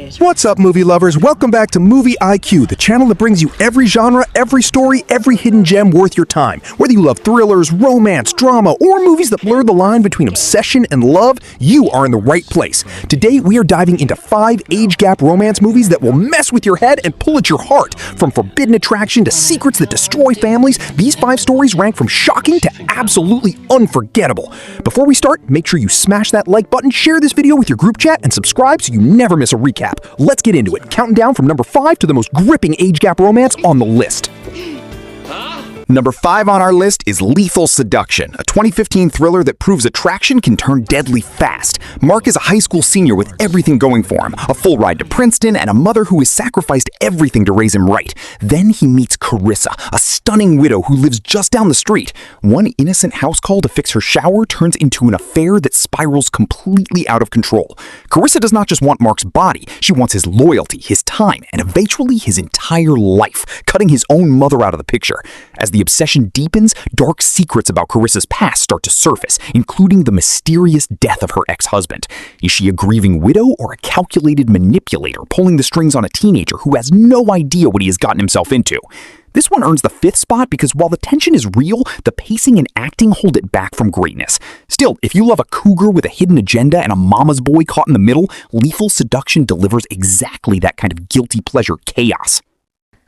What's up, movie lovers? Welcome back to Movie IQ, the channel that brings you every genre, every story, every hidden gem worth your time. Whether you love thrillers, romance, drama, or movies that blur the line between obsession and love, you are in the right place. Today, we are diving into 5 age gap romance movies that will mess with your head and pull at your heart. From forbidden attraction to secrets that destroy families, these 5 stories rank from shocking to absolutely unforgettable. Before we start, make sure you smash that like button, share this video with your group chat, and subscribe so you never miss a recap. Let's get into it, counting down from number 5 to the most gripping age gap romance on the list. Number 5 on our list is Lethal Seduction, a 2015 thriller that proves attraction can turn deadly fast. Mark is a high school senior with everything going for him, a full ride to Princeton, and a mother who has sacrificed everything to raise him right. Then he meets Carissa, a stunning widow who lives just down the street. One innocent house call to fix her shower turns into an affair that spirals completely out of control. Carissa does not just want Mark's body, she wants his loyalty, his time, and eventually his entire life, cutting his own mother out of the picture. As the obsession deepens, dark secrets about Carissa's past start to surface, including the mysterious death of her ex-husband. Is she a grieving widow or a calculated manipulator pulling the strings on a teenager who has no idea what he has gotten himself into? This one earns the 5th spot because while the tension is real, the pacing and acting hold it back from greatness. Still, if you love a cougar with a hidden agenda and a mama's boy caught in the middle, Lethal Seduction delivers exactly that kind of guilty pleasure chaos.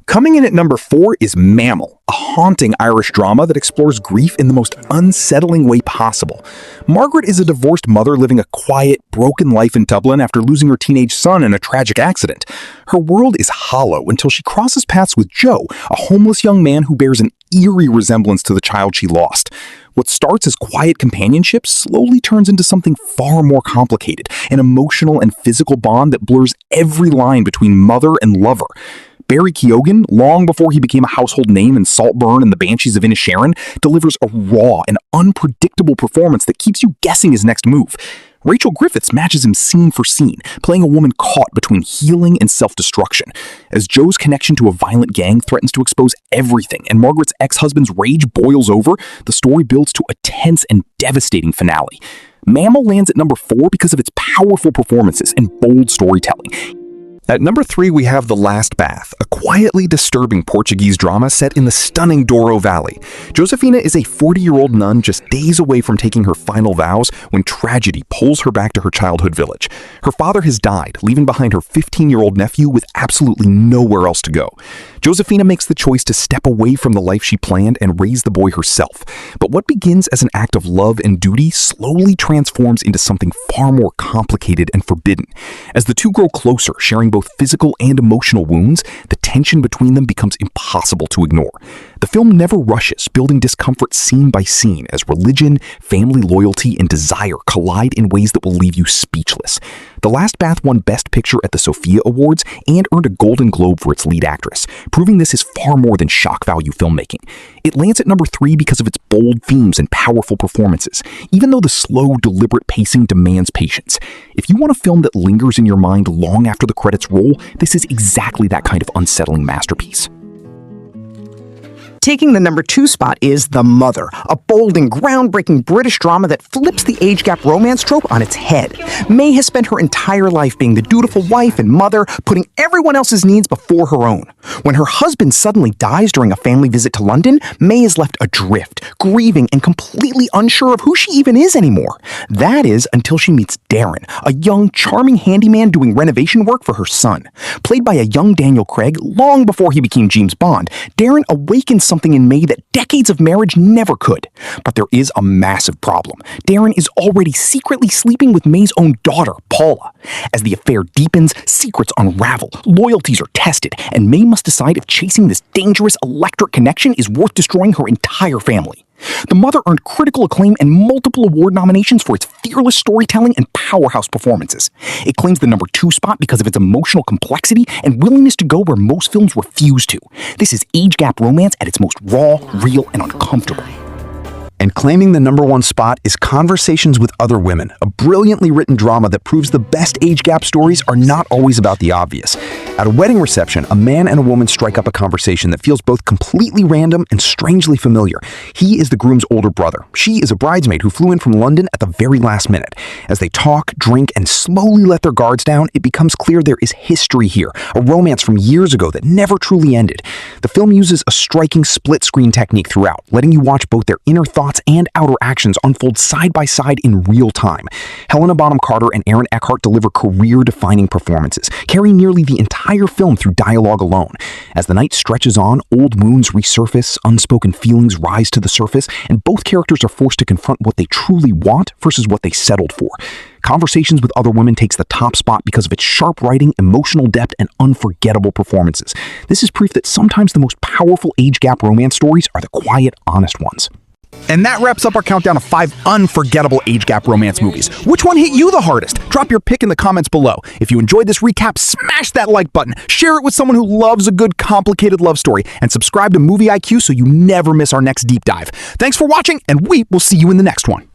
Coming in at number 4 is Mammal, a haunting Irish drama that explores grief in the most unsettling way possible. Margaret is a divorced mother living a quiet, broken life in Dublin after losing her teenage son in a tragic accident. Her world is hollow until she crosses paths with Joe, a homeless young man who bears an eerie resemblance to the child she lost. What starts as quiet companionship slowly turns into something far more complicated, an emotional and physical bond that blurs every line between mother and lover. Barry Keoghan, long before he became a household name in Saltburn and the Banshees of Inisherin, delivers a raw and unpredictable performance that keeps you guessing his next move. Rachel Griffiths matches him scene for scene, playing a woman caught between healing and self-destruction. As Joe's connection to a violent gang threatens to expose everything and Margaret's ex-husband's rage boils over, the story builds to a tense and devastating finale. Mammal lands at number 4 because of its powerful performances and bold storytelling. At number 3, we have The Last Bath, a quietly disturbing Portuguese drama set in the stunning Douro Valley. Josefina is a 40-year-old nun just days away from taking her final vows when tragedy pulls her back to her childhood village. Her father has died, leaving behind her 15-year-old nephew with absolutely nowhere else to go. Josefina makes the choice to step away from the life she planned and raise the boy herself. But what begins as an act of love and duty slowly transforms into something far more complicated and forbidden. As the two grow closer, sharing both physical and emotional wounds, the tension between them becomes impossible to ignore. The film never rushes, building discomfort scene by scene as religion, family loyalty, and desire collide in ways that will leave you speechless. The Last Bath won Best Picture at the Sophia Awards and earned a Golden Globe for its lead actress, proving this is far more than shock value filmmaking. It lands at number 3 because of its bold themes and powerful performances, even though the slow, deliberate pacing demands patience. If you want a film that lingers in your mind long after the credits roll, this is exactly that kind of unsettling masterpiece. Taking the number 2 spot is The Mother, a bold and groundbreaking British drama that flips the age gap romance trope on its head. May has spent her entire life being the dutiful wife and mother, putting everyone else's needs before her own. When her husband suddenly dies during a family visit to London, May is left adrift, grieving and completely unsure of who she even is anymore. That is until she meets Darren, a young, charming handyman doing renovation work for her son. Played by a young Daniel Craig long before he became James Bond, Darren awakens something in May that decades of marriage never could. But there is a massive problem. Darren is already secretly sleeping with May's own daughter, Paula. As the affair deepens, secrets unravel, loyalties are tested, and May must decide if chasing this dangerous electric connection is worth destroying her entire family. The Mother earned critical acclaim and multiple award nominations for its fearless storytelling and powerhouse performances. It claims the number 2 spot because of its emotional complexity and willingness to go where most films refuse to. This is age gap romance at its most raw, real, and uncomfortable. And claiming the number 1 spot is Conversations with Other Women, a brilliantly written drama that proves the best age gap stories are not always about the obvious. At a wedding reception, a man and a woman strike up a conversation that feels both completely random and strangely familiar. He is the groom's older brother. She is a bridesmaid who flew in from London at the very last minute. As they talk, drink, and slowly let their guards down, it becomes clear there is history here, a romance from years ago that never truly ended. The film uses a striking split-screen technique throughout, letting you watch both their inner thoughts and outer actions unfold side by side in real time. Helena Bonham Carter and Eckhart deliver career-defining performances, carrying nearly the entire film through dialogue alone. As the night stretches on, old wounds resurface, unspoken feelings rise to the surface, and both characters are forced to confront what they truly want versus what they settled for. Conversations with Other Women takes the top spot because of its sharp writing, emotional depth, and unforgettable performances. This is proof that sometimes the most powerful age gap romance stories are the quiet, honest ones. And that wraps up our countdown of 5 unforgettable age gap romance movies. Which one hit you the hardest? Drop your pick in the comments below. If you enjoyed this recap, smash that like button, share it with someone who loves a good complicated love story, and subscribe to Movie IQ so you never miss our next deep dive. Thanks for watching, and we will see you in the next one.